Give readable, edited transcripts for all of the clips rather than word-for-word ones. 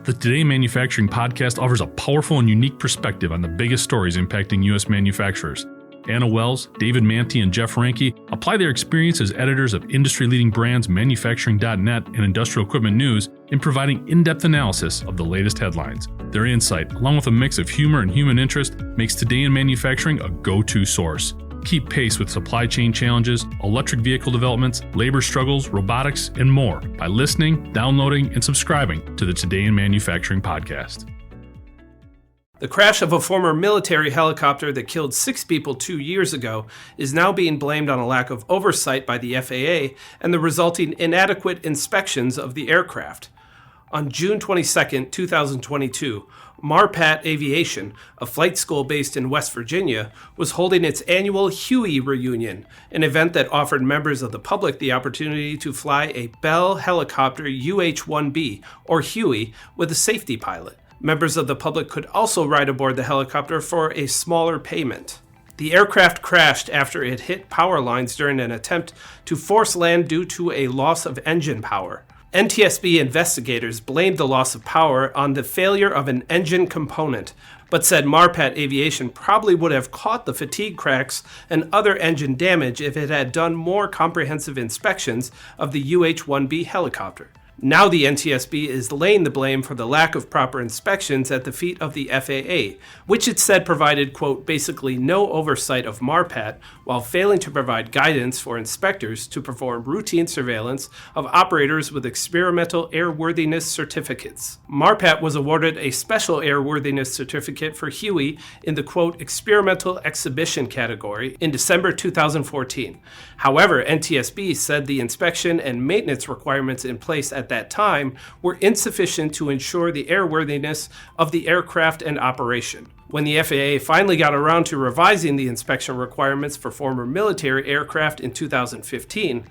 The Today in Manufacturing podcast offers a powerful and unique perspective on the biggest stories impacting U.S. manufacturers. Anna Wells, David Manty, and Jeff Ranke apply their experience as editors of industry-leading brands Manufacturing.net and Industrial Equipment News in providing in-depth analysis of the latest headlines. Their insight, along with a mix of humor and human interest, makes Today in Manufacturing a go-to source. Keep pace with supply chain challenges, electric vehicle developments, labor struggles, robotics, and more by listening, downloading, and subscribing to the Today in Manufacturing podcast. The crash of a former military helicopter that killed 6 people 2 years ago is now being blamed on a lack of oversight by the FAA and the resulting inadequate inspections of the aircraft. On June 22, 2022, MARPAT Aviation, a flight school based in West Virginia, was holding its annual Huey Reunion, an event that offered members of the public the opportunity to fly a Bell helicopter UH-1B, or Huey, with a safety pilot. Members of the public could also ride aboard the helicopter for a smaller payment. The aircraft crashed after it hit power lines during an attempt to force land due to a loss of engine power. NTSB investigators blamed the loss of power on the failure of an engine component, but said MARPAT Aviation probably would have caught the fatigue cracks and other engine damage if it had done more comprehensive inspections of the UH-1B helicopter. Now the NTSB is laying the blame for the lack of proper inspections at the feet of the FAA, which it said provided, quote, basically no oversight of MARPAT while failing to provide guidance for inspectors to perform routine surveillance of operators with experimental airworthiness certificates. MARPAT was awarded a special airworthiness certificate for Huey in the, quote, experimental exhibition category in December 2014. However, NTSB said the inspection and maintenance requirements in place at that time were insufficient to ensure the airworthiness of the aircraft and operation. When the FAA finally got around to revising the inspection requirements for former military aircraft in 2015,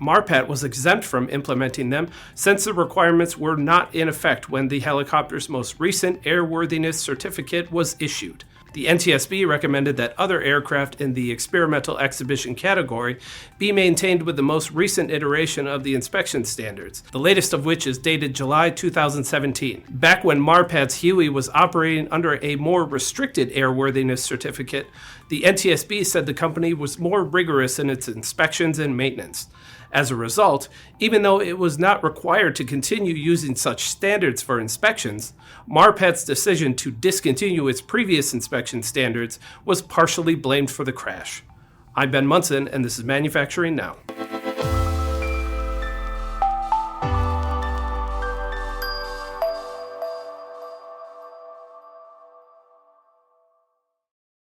MARPAT was exempt from implementing them since the requirements were not in effect when the helicopter's most recent airworthiness certificate was issued. The NTSB recommended that other aircraft in the experimental exhibition category be maintained with the most recent iteration of the inspection standards, the latest of which is dated July 2017. Back when MARPAT's Huey was operating under a more restricted airworthiness certificate, the NTSB said the company was more rigorous in its inspections and maintenance. As a result, even though it was not required to continue using such standards for inspections, MARPAT's decision to discontinue its previous inspection standards was partially blamed for the crash. I'm Ben Munson, and this is Manufacturing Now.